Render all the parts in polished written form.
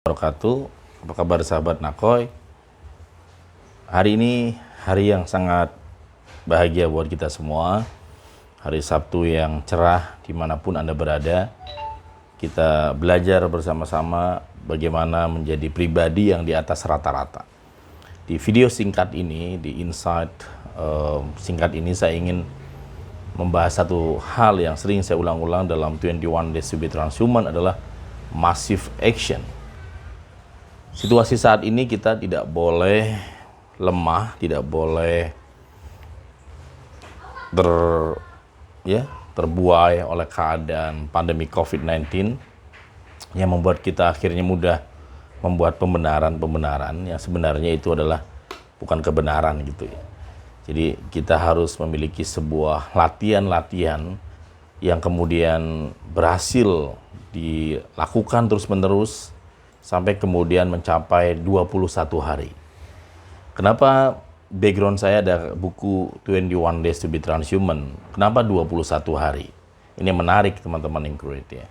Wabarakatuh. Apa kabar sahabat Nakoy? Hari ini hari yang sangat bahagia buat kita semua. Hari Sabtu yang cerah dimanapun Anda berada. Kita belajar bersama-sama bagaimana menjadi pribadi yang di atas rata-rata. Di video singkat ini, di insight singkat ini saya ingin membahas satu hal yang sering saya ulang-ulang dalam 21 Days to be Transhuman adalah massive action. Situasi saat ini kita tidak boleh lemah, tidak boleh terbuai oleh keadaan pandemi COVID-19 yang membuat kita akhirnya mudah membuat pembenaran-pembenaran yang sebenarnya itu adalah bukan kebenaran gitu ya. Jadi kita harus memiliki sebuah latihan-latihan yang kemudian berhasil dilakukan terus-menerus sampai kemudian mencapai 21 hari. Kenapa background saya ada buku 21 Days to be Transhuman? Kenapa 21 hari? Ini menarik teman-teman Include ya.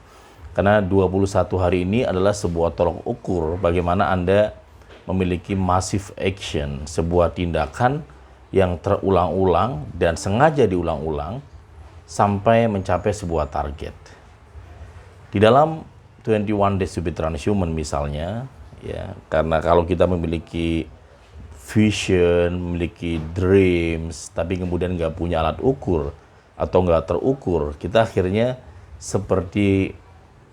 Karena 21 hari ini adalah sebuah tolok ukur bagaimana Anda memiliki massive action, sebuah tindakan yang terulang-ulang dan sengaja diulang-ulang sampai mencapai sebuah target. Di dalam 21 Days to be Transhuman misalnya, ya, karena kalau kita memiliki vision, memiliki dreams, tapi kemudian nggak punya alat ukur atau nggak terukur, kita akhirnya seperti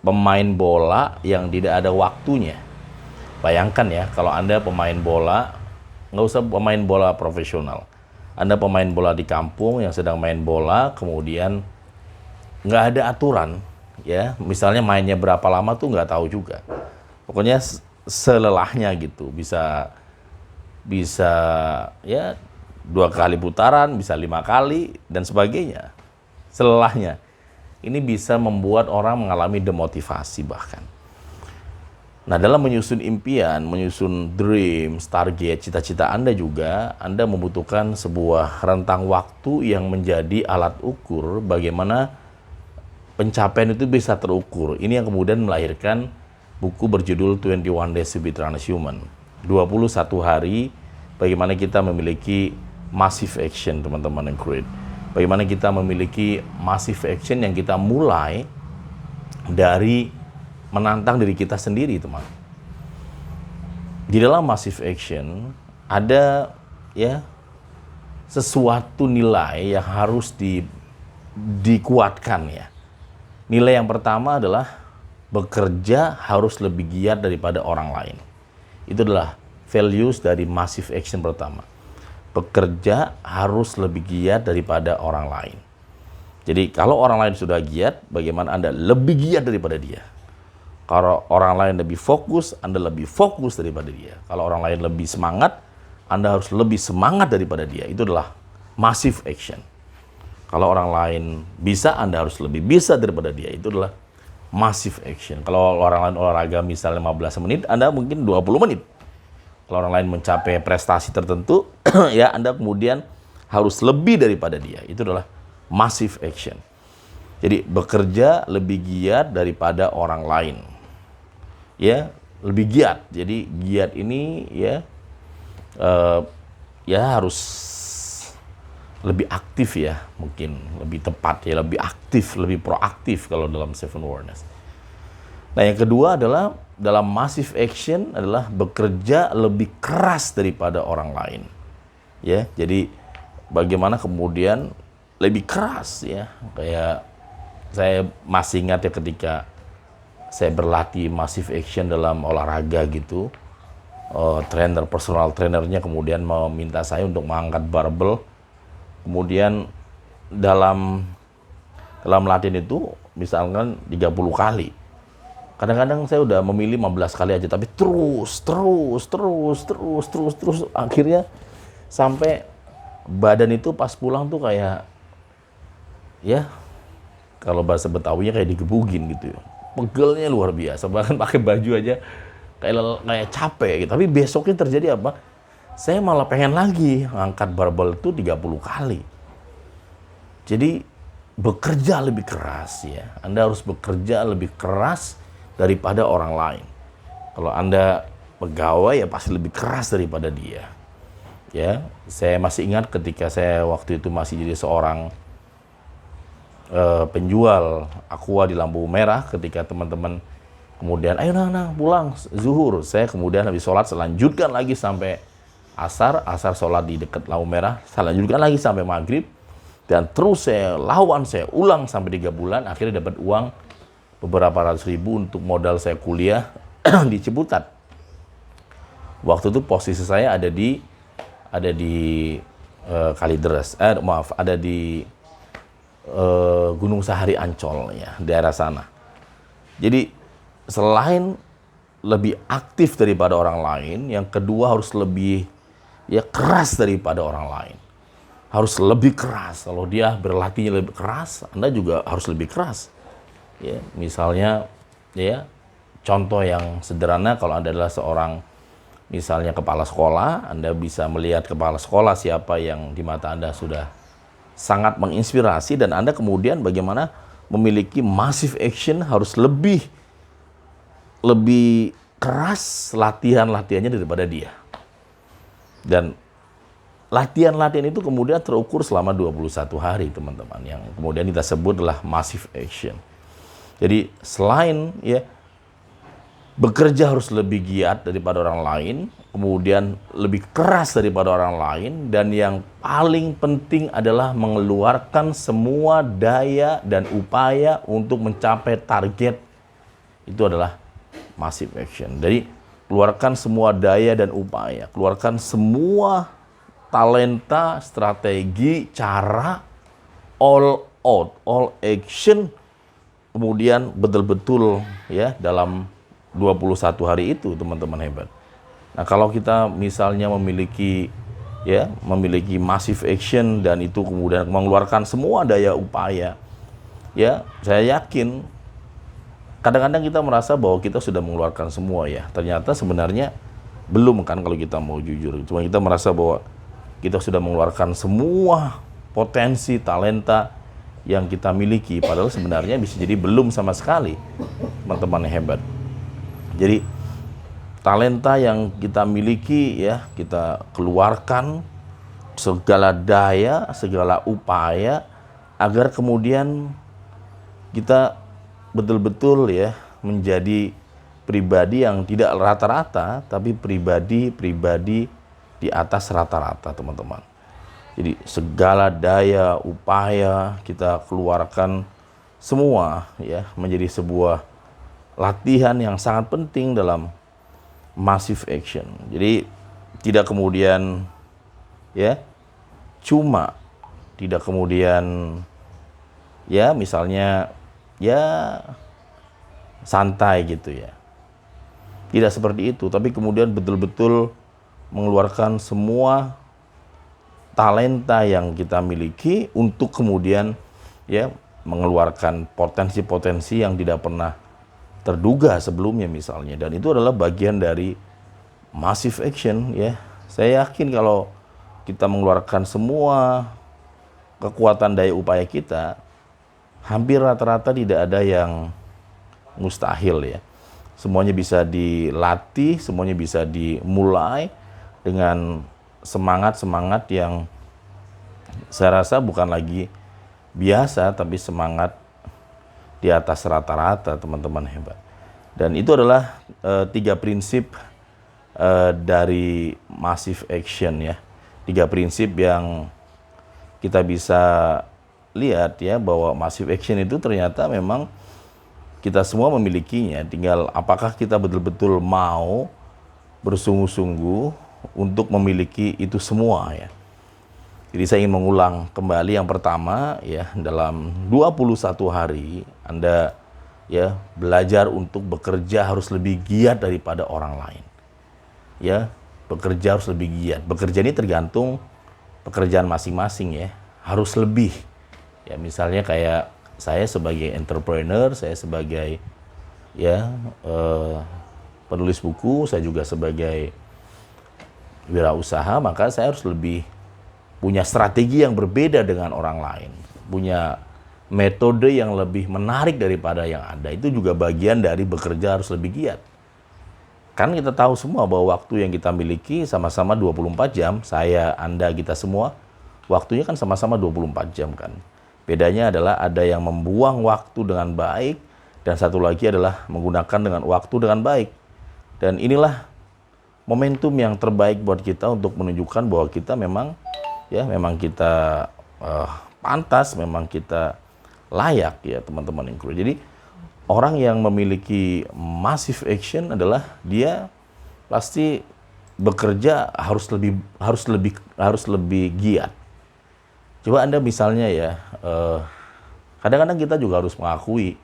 pemain bola yang tidak ada waktunya. Bayangkan ya, kalau Anda pemain bola, nggak usah pemain bola profesional. Anda pemain bola di kampung yang sedang main bola, kemudian nggak ada aturan. Ya, misalnya mainnya berapa lama tuh nggak tahu juga. Pokoknya selelahnya gitu, bisa ya 2 kali putaran, bisa 5 kali dan sebagainya. Selelahnya ini bisa membuat orang mengalami demotivasi bahkan. Nah, dalam menyusun impian, menyusun dreams, target, cita-cita Anda juga, Anda membutuhkan sebuah rentang waktu yang menjadi alat ukur bagaimana pencapaian itu bisa terukur. Ini yang kemudian melahirkan buku berjudul 21 Days to be Transhuman. 21 hari bagaimana kita memiliki massive action, teman-teman yang create. Bagaimana kita memiliki massive action yang kita mulai dari menantang diri kita sendiri, teman. Di dalam massive action ada ya sesuatu nilai yang harus dikuatkan ya. Nilai yang pertama adalah bekerja harus lebih giat daripada orang lain. Itu adalah values dari massive action pertama. Bekerja harus lebih giat daripada orang lain. Jadi kalau orang lain sudah giat, bagaimana Anda lebih giat daripada dia? Kalau orang lain lebih fokus, Anda lebih fokus daripada dia. Kalau orang lain lebih semangat, Anda harus lebih semangat daripada dia. Itu adalah massive action. Kalau orang lain bisa, Anda harus lebih bisa daripada dia. Itu adalah massive action. Kalau orang lain olahraga misalnya 15 menit, Anda mungkin 20 menit. Kalau orang lain mencapai prestasi tertentu, ya Anda kemudian harus lebih daripada dia. Itu adalah massive action. Jadi bekerja lebih giat daripada orang lain. Ya, lebih giat. Jadi giat ini ya harus lebih aktif ya, mungkin lebih tepat ya, lebih aktif, lebih proaktif kalau dalam Seven Awareness. Nah, yang kedua adalah dalam massive action adalah bekerja lebih keras daripada orang lain. Ya, jadi bagaimana kemudian lebih keras ya. Kayak saya masih ingat ya ketika saya berlatih massive action dalam olahraga gitu. Personal trainernya kemudian meminta saya untuk mengangkat barbel. Kemudian dalam latihan itu misalkan 30 kali. Kadang-kadang saya udah memilih 15 kali aja, tapi terus akhirnya sampai badan itu pas pulang tuh kayak ya kalau bahasa Betawinya kayak digebugin gitu ya. Pegelnya luar biasa, bahkan pakai baju aja kayak capek gitu. Tapi besoknya terjadi apa? Saya malah pengen lagi ngangkat barbel itu 30 kali. Jadi bekerja lebih keras ya. Anda harus bekerja lebih keras daripada orang lain. Kalau Anda pegawai ya pasti lebih keras daripada dia. Ya, saya masih ingat ketika saya waktu itu masih jadi seorang penjual Aqua di lampu merah, ketika teman-teman kemudian ayo nang pulang zuhur, saya kemudian habis sholat saya lanjutkan lagi sampai asar sholat di dekat lampu merah, saya lanjutkan lagi sampai maghrib, dan terus saya ulang sampai 3 bulan, akhirnya dapat uang beberapa ratus ribu untuk modal saya kuliah di Ciputat. Waktu itu posisi saya ada di Kalideres, ada di Gunung Sahari Ancol ya, daerah sana. Jadi selain lebih aktif daripada orang lain, yang kedua harus lebih keras daripada orang lain. Harus lebih keras. Kalau dia berlatihnya lebih keras, Anda juga harus lebih keras. Ya, misalnya contoh yang sederhana, kalau Anda adalah seorang misalnya kepala sekolah, Anda bisa melihat kepala sekolah siapa yang di mata Anda sudah sangat menginspirasi, dan Anda kemudian bagaimana memiliki massive action, harus lebih keras latihannya daripada dia. Dan latihan itu kemudian terukur selama 21 hari, teman-teman, yang kemudian kita sebut adalah massive action. Jadi selain bekerja harus lebih giat daripada orang lain, kemudian lebih keras daripada orang lain, dan yang paling penting adalah mengeluarkan semua daya dan upaya untuk mencapai target, itu adalah massive action. Jadi keluarkan semua daya dan upaya, keluarkan semua talenta, strategi, cara, all out, all action, kemudian betul-betul dalam 21 hari itu, teman-teman hebat. Nah, kalau kita misalnya memiliki massive action, dan itu kemudian mengeluarkan semua daya upaya, saya yakin kadang-kadang kita merasa bahwa kita sudah mengeluarkan semua ternyata sebenarnya belum kan, kalau kita mau jujur. Cuma kita merasa bahwa kita sudah mengeluarkan semua potensi, talenta yang kita miliki, padahal sebenarnya bisa jadi belum sama sekali, teman-teman yang hebat. Jadi talenta yang kita miliki kita keluarkan segala daya, segala upaya, agar kemudian kita betul-betul menjadi pribadi yang tidak rata-rata, tapi pribadi di atas rata-rata, teman-teman. Jadi segala daya, upaya kita keluarkan semua menjadi sebuah latihan yang sangat penting dalam massive action. Jadi tidak kemudian cuma tidak kemudian misalnya santai gitu Tidak seperti itu, tapi kemudian betul-betul mengeluarkan semua talenta yang kita miliki untuk kemudian mengeluarkan potensi-potensi yang tidak pernah terduga sebelumnya misalnya. Dan itu adalah bagian dari massive action Saya yakin kalau kita mengeluarkan semua kekuatan daya upaya kita, hampir rata-rata tidak ada yang mustahil Semuanya bisa dilatih, semuanya bisa dimulai dengan semangat yang saya rasa bukan lagi biasa, tapi semangat di atas rata-rata, teman-teman hebat. Dan itu adalah 3 prinsip dari massive action 3 prinsip yang kita bisa lihat bahwa massive action itu ternyata memang kita semua memilikinya, tinggal apakah kita betul-betul mau bersungguh-sungguh untuk memiliki itu semua Jadi saya ingin mengulang kembali, yang pertama dalam 21 hari Anda belajar untuk bekerja harus lebih giat daripada orang lain. Bekerja harus lebih giat. Bekerja ini tergantung pekerjaan masing-masing harus lebih. Misalnya kayak saya sebagai entrepreneur, saya sebagai penulis buku, saya juga sebagai wirausaha, maka saya harus lebih punya strategi yang berbeda dengan orang lain, punya metode yang lebih menarik daripada yang ada. Itu juga bagian dari bekerja harus lebih giat. Kan kita tahu semua bahwa waktu yang kita miliki sama-sama 24 jam, saya, Anda, kita semua, waktunya kan sama-sama 24 jam kan. Bedanya adalah ada yang membuang waktu dengan baik, dan satu lagi adalah menggunakan dengan waktu dengan baik. Dan inilah momentum yang terbaik buat kita untuk menunjukkan bahwa kita memang kita pantas, memang kita layak ya teman-teman yang kru. Jadi orang yang memiliki massive action adalah dia pasti bekerja harus lebih giat. Coba Anda misalnya ya, kadang-kadang kita juga harus mengakui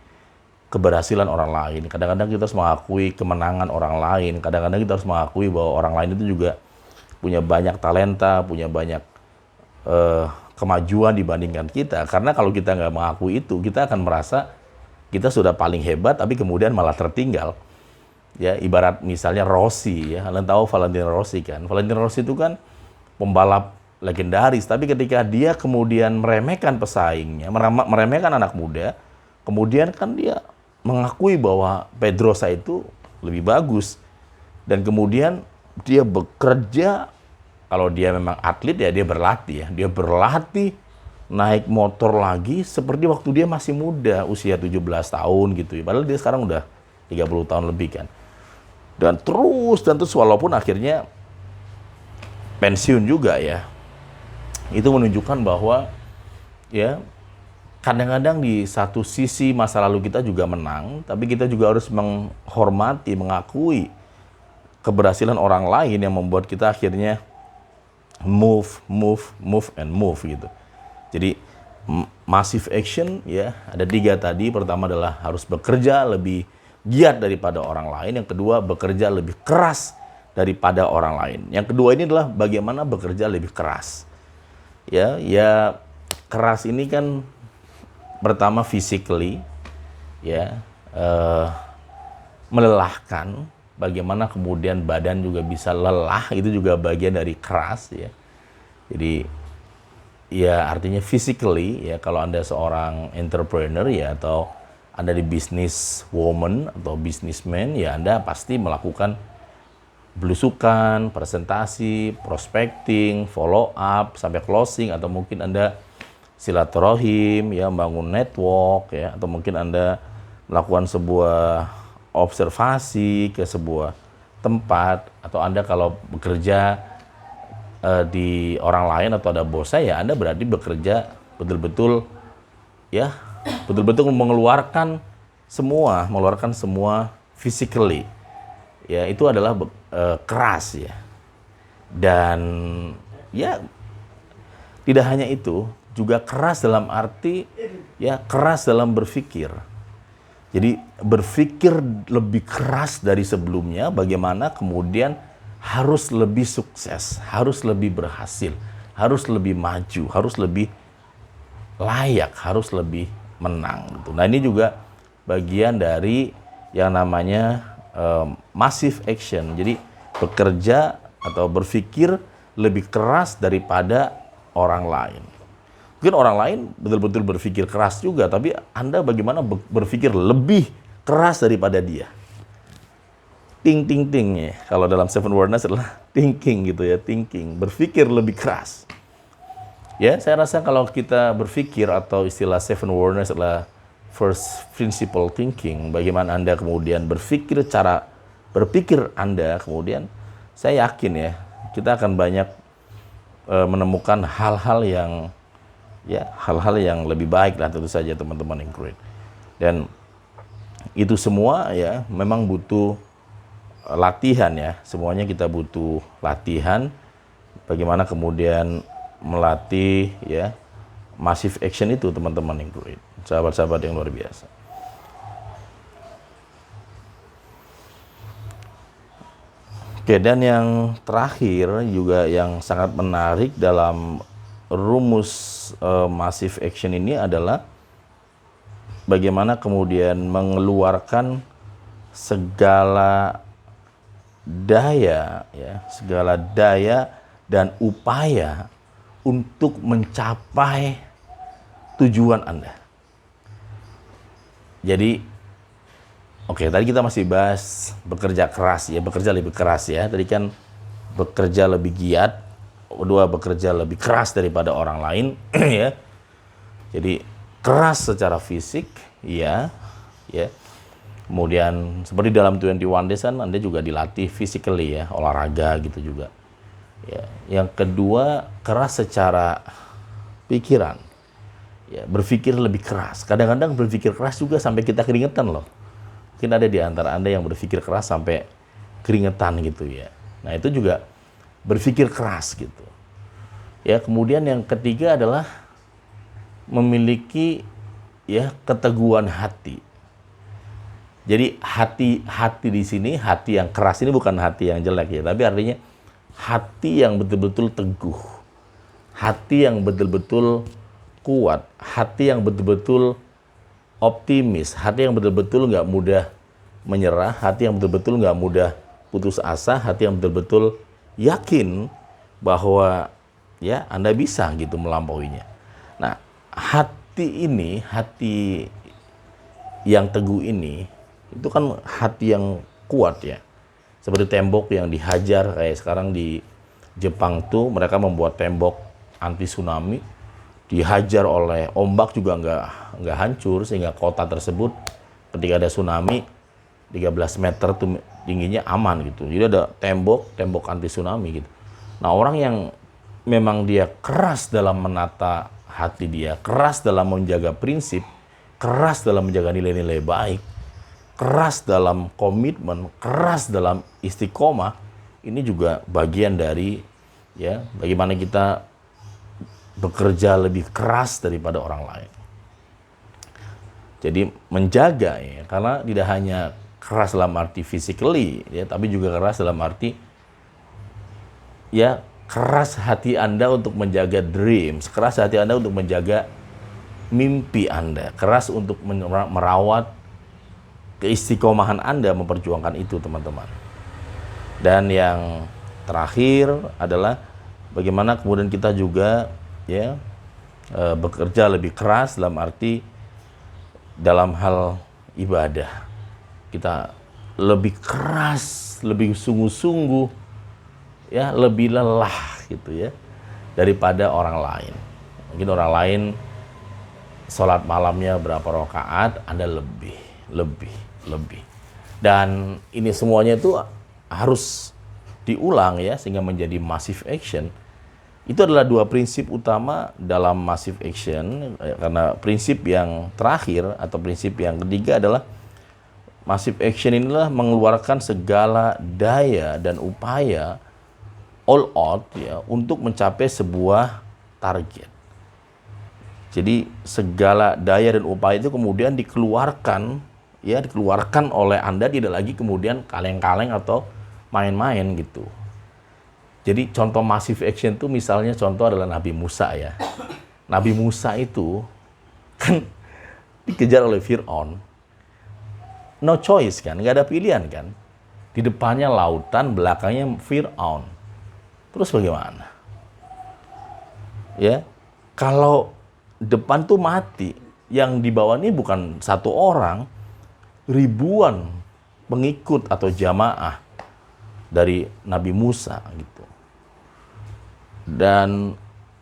keberhasilan orang lain. Kadang-kadang kita harus mengakui kemenangan orang lain. Kadang-kadang kita harus mengakui bahwa orang lain itu juga punya banyak talenta, punya banyak kemajuan dibandingkan kita. Karena kalau kita nggak mengakui itu, kita akan merasa kita sudah paling hebat, tapi kemudian malah tertinggal. Ya, ibarat misalnya Rossi, ya, kalian tahu Valentino Rossi kan? Valentino Rossi itu kan pembalap legendaris, tapi ketika dia kemudian meremehkan pesaingnya, meremehkan anak muda, kemudian kan dia mengakui bahwa Pedrosa itu lebih bagus, dan kemudian dia bekerja. Kalau dia memang atlet ya dia berlatih naik motor lagi seperti waktu dia masih muda, usia 17 tahun gitu ya. Padahal dia sekarang udah 30 tahun lebih kan. Dan terus walaupun akhirnya pensiun juga ya. Itu menunjukkan bahwa ya kadang-kadang di satu sisi masa lalu kita juga menang, tapi kita juga harus menghormati, mengakui keberhasilan orang lain yang membuat kita akhirnya move gitu. Jadi massive action ya ada 3 tadi. Pertama adalah harus bekerja lebih giat daripada orang lain. Yang kedua bekerja lebih keras daripada orang lain. Yang kedua ini adalah bagaimana bekerja lebih keras. Ya keras ini kan pertama physically ya melelahkan. Bagaimana kemudian badan juga bisa lelah, itu juga bagian dari keras ya. Jadi ya artinya physically ya, kalau Anda seorang entrepreneur ya atau Anda di business woman atau businessman ya, Anda pasti melakukan belusukan, presentasi, prospecting, follow up sampai closing, atau mungkin Anda silaturahim ya, membangun network ya, atau mungkin Anda melakukan sebuah observasi ke sebuah tempat, atau Anda kalau bekerja di orang lain atau ada bos saya, Anda berarti bekerja betul-betul mengeluarkan semua physically. Ya, itu adalah keras ya. Dan ya tidak hanya itu, juga keras dalam arti ya keras dalam berpikir. Jadi berpikir lebih keras dari sebelumnya, bagaimana kemudian harus lebih sukses, harus lebih berhasil, harus lebih maju, harus lebih layak, harus lebih menang. Gitu. Nah ini juga bagian dari yang namanya massive action. Jadi bekerja atau berpikir lebih keras daripada orang lain. Mungkin orang lain betul-betul berpikir keras juga, tapi Anda bagaimana berpikir lebih keras daripada dia. Ting ya. Kalau dalam Seven Awareness adalah thinking gitu ya, thinking, berpikir lebih keras. Ya, saya rasa kalau kita berpikir atau istilah Seven Awareness adalah first principle thinking, bagaimana Anda kemudian berpikir, cara berpikir Anda kemudian, saya yakin ya, kita akan banyak menemukan hal-hal yang lebih baik lah tentu saja teman-teman yang great. Dan itu semua ya memang butuh latihan ya, semuanya kita butuh latihan. Bagaimana kemudian melatih ya massive action itu teman-teman yang great, sahabat-sahabat yang luar biasa. Oke, dan yang terakhir juga yang sangat menarik dalam rumus massive action ini adalah bagaimana kemudian mengeluarkan segala daya dan upaya untuk mencapai tujuan Anda. Jadi Oke, tadi kita masih bahas bekerja keras ya, bekerja lebih keras ya. Tadi kan bekerja lebih giat, kedua bekerja lebih keras daripada orang lain ya. Jadi keras secara fisik, ya, ya. Kemudian seperti dalam 21 Days kan Anda juga dilatih physically ya, olahraga gitu juga. Ya. Yang kedua, keras secara pikiran. Ya, berpikir lebih keras. Kadang-kadang berpikir keras juga sampai kita keringetan loh. Mungkin ada di antara Anda yang berpikir keras sampai keringetan gitu ya. Nah, itu juga berpikir keras gitu. Ya, kemudian yang ketiga adalah memiliki ya keteguhan hati. Jadi hati di sini, hati yang keras ini bukan hati yang jelek ya, tapi artinya hati yang betul-betul teguh. Hati yang betul-betul kuat, hati yang betul-betul optimis, hati yang betul-betul nggak mudah menyerah, hati yang betul-betul nggak mudah putus asa, hati yang betul-betul yakin bahwa ya Anda bisa gitu melampauinya. Nah, hati ini, hati yang teguh ini, itu kan hati yang kuat ya. Seperti tembok yang dihajar kayak sekarang di Jepang tuh mereka membuat tembok anti tsunami, dihajar oleh ombak juga nggak hancur sehingga kota tersebut ketika ada tsunami 13 meter tuh tingginya aman gitu. Jadi ada tembok anti tsunami gitu. Nah, orang yang memang dia keras dalam menata hati dia, keras dalam menjaga prinsip, keras dalam menjaga nilai-nilai baik, keras dalam komitmen, keras dalam istiqomah, ini juga bagian dari ya bagaimana kita bekerja lebih keras daripada orang lain. Jadi menjaga ya, karena tidak hanya keras dalam arti physically ya, tapi juga keras dalam arti ya keras hati Anda untuk menjaga dreams, keras hati Anda untuk menjaga mimpi Anda, keras untuk merawat keistiqomahan Anda memperjuangkan itu, teman-teman. Dan yang terakhir adalah bagaimana kemudian kita juga ya bekerja lebih keras dalam arti dalam hal ibadah. Kita lebih keras, lebih sungguh-sungguh ya, lebih lelah gitu ya daripada orang lain. Mungkin orang lain sholat malamnya berapa rakaat, Anda lebih. Dan ini semuanya itu harus diulang ya sehingga menjadi massive action. Itu adalah dua prinsip utama dalam massive action, karena prinsip yang terakhir atau prinsip yang ketiga adalah massive action inilah mengeluarkan segala daya dan upaya all out ya untuk mencapai sebuah target. Jadi segala daya dan upaya itu kemudian dikeluarkan oleh Anda, tidak lagi kemudian kaleng-kaleng atau main-main gitu. Jadi contoh massive action itu misalnya contoh adalah Nabi Musa ya. Nabi Musa itu kan dikejar oleh Fir'aun. No choice kan, nggak ada pilihan kan. Di depannya lautan, belakangnya Fir'aun. Terus bagaimana? Ya, kalau depan tuh mati, yang di bawah ini bukan satu orang, ribuan pengikut atau jamaah dari Nabi Musa gitu. Dan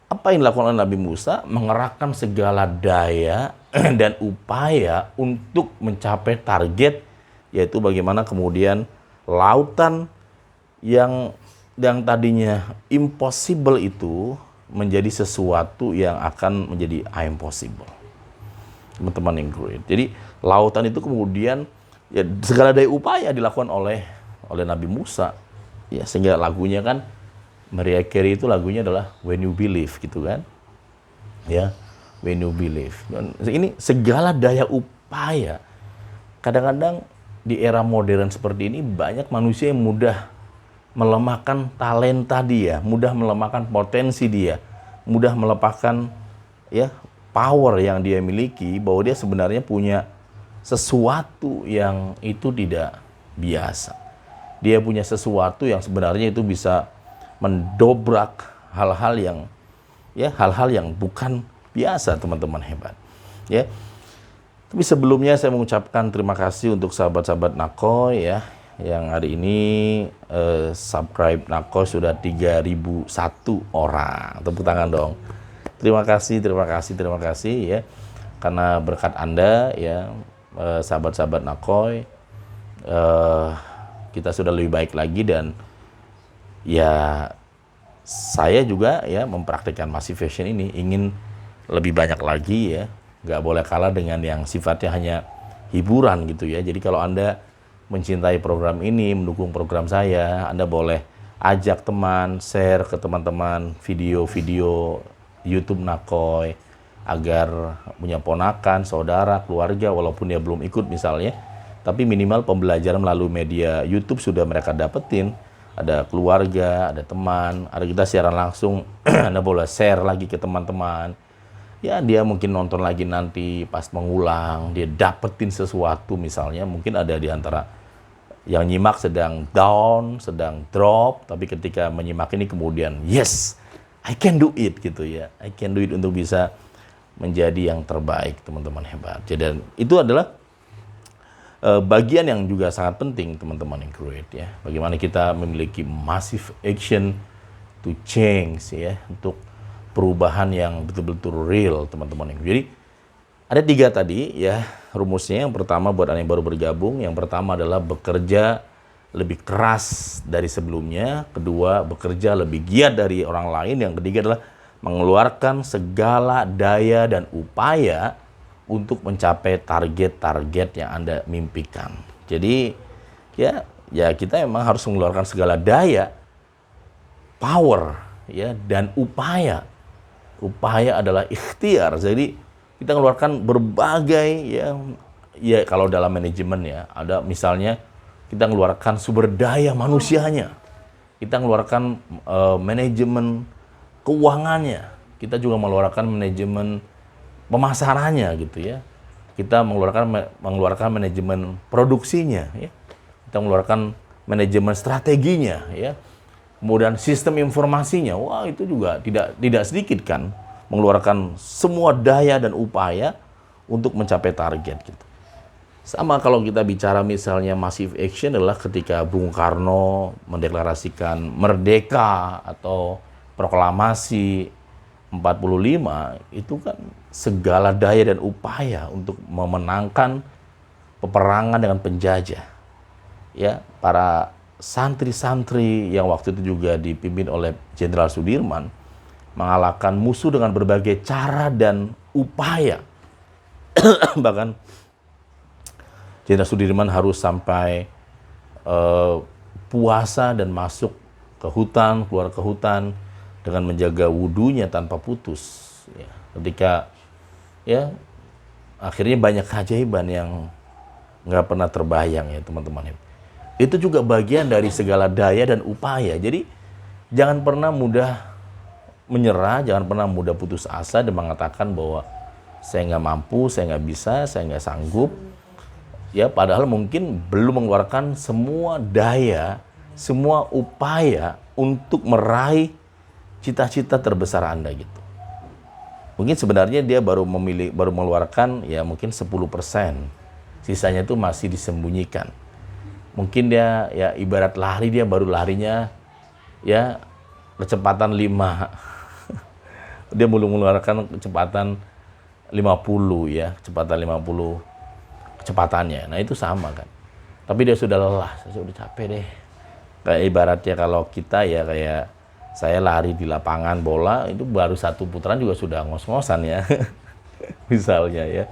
apa yang dilakukan oleh Nabi Musa? Mengerahkan segala daya dan upaya untuk mencapai target, yaitu bagaimana kemudian lautan yang tadinya impossible itu menjadi sesuatu yang akan menjadi impossible. Teman-teman yang great. Jadi lautan itu kemudian ya segala daya upaya dilakukan oleh Nabi Musa. Ya sehingga lagunya kan Mariah Carey itu lagunya adalah When You Believe gitu kan. Ya, When You Believe. Dan ini segala daya upaya. Kadang-kadang di era modern seperti ini banyak manusia yang mudah melemahkan talenta dia, mudah melemahkan potensi dia, mudah melepaskan ya power yang dia miliki, bahwa dia sebenarnya punya sesuatu yang itu tidak biasa. Dia punya sesuatu yang sebenarnya itu bisa mendobrak hal-hal yang bukan biasa, teman-teman hebat. Ya. Tapi sebelumnya saya mengucapkan terima kasih untuk sahabat-sahabat Nakoy ya, yang hari ini subscribe Nakoy sudah 3.001 orang. Tepuk tangan dong. Terima kasih ya. Karena berkat Anda ya, sahabat-sahabat Nakoy, kita sudah lebih baik lagi, dan ya saya juga ya mempraktikkan Massive Action ini ingin lebih banyak lagi ya. Nggak boleh kalah dengan yang sifatnya hanya hiburan gitu ya. Jadi kalau Anda mencintai program ini, mendukung program saya, Anda boleh ajak teman, share ke teman-teman video-video YouTube Nakoy, agar punya ponakan, saudara, keluarga, walaupun dia belum ikut misalnya, tapi minimal pembelajaran melalui media YouTube sudah mereka dapetin. Ada keluarga, ada teman, ada kita siaran langsung, Anda boleh share lagi ke teman-teman. Ya dia mungkin nonton lagi nanti pas mengulang, dia dapetin sesuatu misalnya. Mungkin ada di antara yang nyimak sedang down, sedang drop, tapi ketika menyimak ini kemudian, yes, I can do it gitu ya. I can do it untuk bisa menjadi yang terbaik, teman-teman hebat. Jadi itu adalah bagian yang juga sangat penting, teman-teman yang great ya. Bagaimana kita memiliki massive action to change ya, untuk perubahan yang betul-betul real, teman-teman. Jadi ada 3 tadi ya rumusnya. Yang pertama buat Anda yang baru bergabung, yang pertama adalah bekerja lebih keras dari sebelumnya, kedua bekerja lebih giat dari orang lain, yang ketiga adalah mengeluarkan segala daya dan upaya untuk mencapai target-target yang Anda mimpikan. Jadi ya kita memang harus mengeluarkan segala daya, power ya, dan upaya. Upaya adalah ikhtiar. Jadi kita mengeluarkan berbagai ya kalau dalam manajemen ya, ada misalnya kita mengeluarkan sumber daya manusianya. Kita mengeluarkan manajemen keuangannya. Kita juga mengeluarkan manajemen pemasarannya gitu ya. Kita mengeluarkan manajemen produksinya ya. Kita mengeluarkan manajemen strateginya ya. Kemudian sistem informasinya, wah itu juga tidak sedikit kan, mengeluarkan semua daya dan upaya untuk mencapai target gitu. Sama kalau kita bicara misalnya massive action adalah ketika Bung Karno mendeklarasikan merdeka atau proklamasi 45, itu kan segala daya dan upaya untuk memenangkan peperangan dengan penjajah. Ya, para santri-santri yang waktu itu juga dipimpin oleh Jenderal Sudirman mengalahkan musuh dengan berbagai cara dan upaya. Bahkan Jenderal Sudirman harus sampai puasa dan masuk ke hutan, keluar ke hutan dengan menjaga wudunya tanpa putus. Ya, ketika ya akhirnya banyak keajaiban yang nggak pernah terbayang ya teman-teman. Itu juga bagian dari segala daya dan upaya. Jadi jangan pernah mudah menyerah, jangan pernah mudah putus asa dan mengatakan bahwa saya nggak mampu, saya nggak bisa, saya nggak sanggup. Ya padahal mungkin belum mengeluarkan semua daya, semua upaya untuk meraih cita-cita terbesar Anda gitu. Mungkin sebenarnya dia baru mengeluarkan ya mungkin 10%. Sisanya itu masih disembunyikan. Mungkin dia ya ibarat lari, dia baru larinya ya kecepatan 5. Dia belum mengeluarkan kecepatan 50 ya, kecepatan 50 kecepatannya. Nah itu sama kan. Tapi dia sudah lelah, saya sudah capek deh. Kayak ibaratnya kalau kita ya kayak saya lari di lapangan bola, itu baru 1 putaran juga sudah ngos-ngosan ya. Misalnya ya.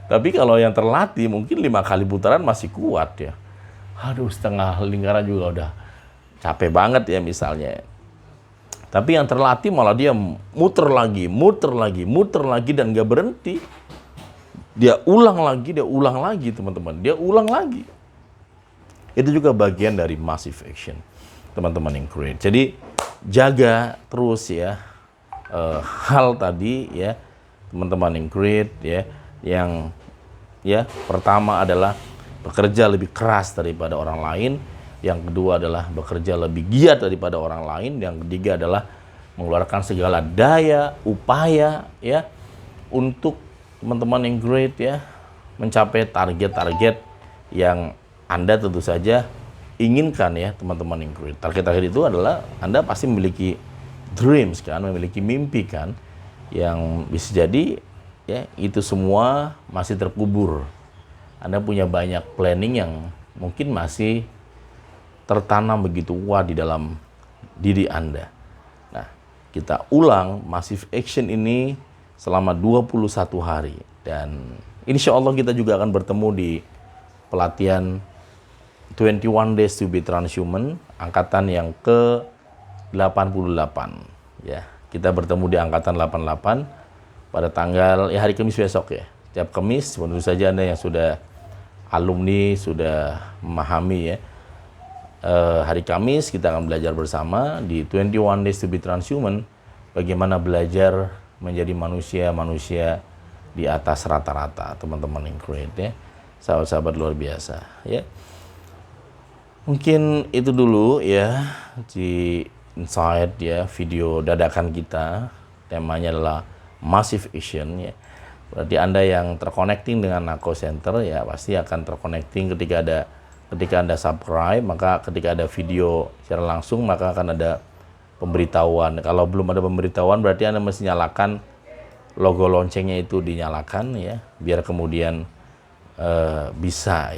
Tapi kalau yang terlatih mungkin 5 kali putaran masih kuat ya. Aduh, setengah lingkaran juga udah capek banget ya misalnya. Tapi yang terlatih malah dia muter lagi dan gak berhenti. Dia ulang lagi teman-teman. Dia ulang lagi. Itu juga bagian dari massive action, teman-teman yang great. Jadi jaga terus ya hal tadi ya, teman-teman yang great ya. Yang ya pertama adalah bekerja lebih keras daripada orang lain. Yang kedua adalah bekerja lebih giat daripada orang lain. Yang ketiga adalah mengeluarkan segala daya, upaya ya untuk teman-teman yang great ya, mencapai target-target yang Anda tentu saja inginkan ya teman-teman Include. Target-target itu adalah Anda pasti memiliki dreams kan, memiliki mimpi kan, yang bisa jadi ya itu semua masih terkubur. Anda punya banyak planning yang mungkin masih tertanam begitu kuat di dalam diri Anda. Nah, kita ulang Massive Action ini selama 21 hari. Dan insya Allah kita juga akan bertemu di pelatihan 21 Days to be Transhuman, angkatan yang ke-88. Ya, kita bertemu di angkatan 88 pada tanggal, hari Kamis besok ya. Setiap Kamis, tentu saja Anda yang sudah alumni, sudah memahami ya. Hari Kamis kita akan belajar bersama di 21 Days to be Transhuman, bagaimana belajar menjadi manusia-manusia di atas rata-rata, teman-teman yang great ya. Sahabat-sahabat luar biasa ya. Mungkin itu dulu ya di Insight ya, video dadakan kita. Temanya adalah Massive Action ya. Berarti Anda yang terconnecting dengan Nako Center ya pasti akan terconnecting ketika Anda subscribe, maka ketika ada video secara langsung maka akan ada pemberitahuan. Kalau belum ada pemberitahuan berarti Anda mesti nyalakan logo loncengnya itu, dinyalakan ya, biar kemudian bisa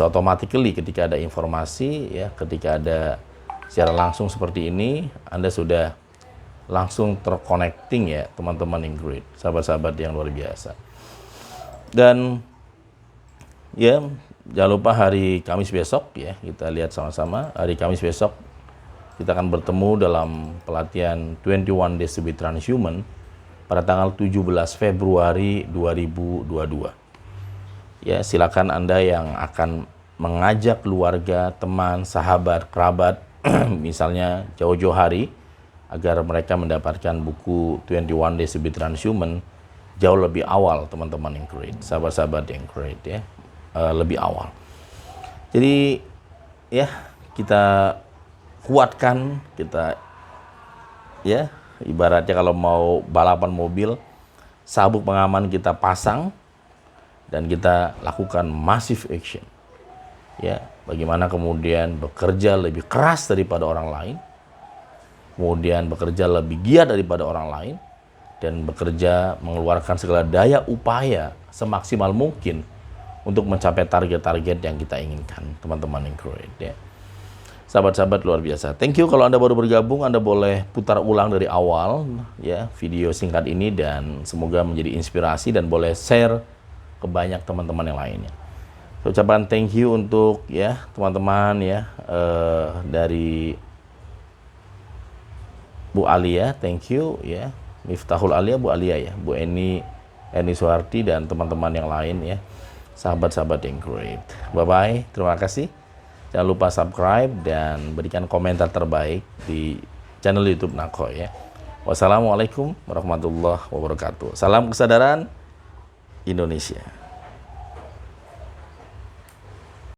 automatically ketika ada informasi ya, ketika ada secara langsung seperti ini, Anda sudah langsung terconnecting ya teman-teman yang great, sahabat-sahabat yang luar biasa. Dan ya jangan lupa hari Kamis besok ya, kita lihat sama-sama hari Kamis besok kita akan bertemu dalam pelatihan 21 Days to be Transhuman pada tanggal 17 Februari 2022. Ya, silakan Anda yang akan mengajak keluarga, teman, sahabat, kerabat, misalnya jauh-jauh hari, agar mereka mendapatkan buku 21 Days to be Transhuman jauh lebih awal, teman-teman yang great, sahabat-sahabat yang great ya, lebih awal. Jadi ya kita kuatkan, kita ya ibaratnya kalau mau balapan mobil, sabuk pengaman kita pasang dan kita lakukan massive action. Ya, bagaimana kemudian bekerja lebih keras daripada orang lain, kemudian bekerja lebih giat daripada orang lain, dan bekerja mengeluarkan segala daya upaya semaksimal mungkin untuk mencapai target-target yang kita inginkan, teman-teman yang great ya. Sahabat-sahabat luar biasa. Thank you kalau Anda baru bergabung, Anda boleh putar ulang dari awal ya video singkat ini, dan semoga menjadi inspirasi dan boleh share ke banyak teman-teman yang lainnya. Ucapan thank you untuk ya teman-teman ya, dari Bu Alia, thank you ya, Miftahul Alia, Bu Alia ya, Bu Eni Suharti dan teman-teman yang lain ya, sahabat-sahabat yang great. Bye bye, terima kasih. Jangan lupa subscribe dan berikan komentar terbaik di channel YouTube Nako ya. Wassalamualaikum warahmatullahi wabarakatuh. Salam kesadaran Indonesia.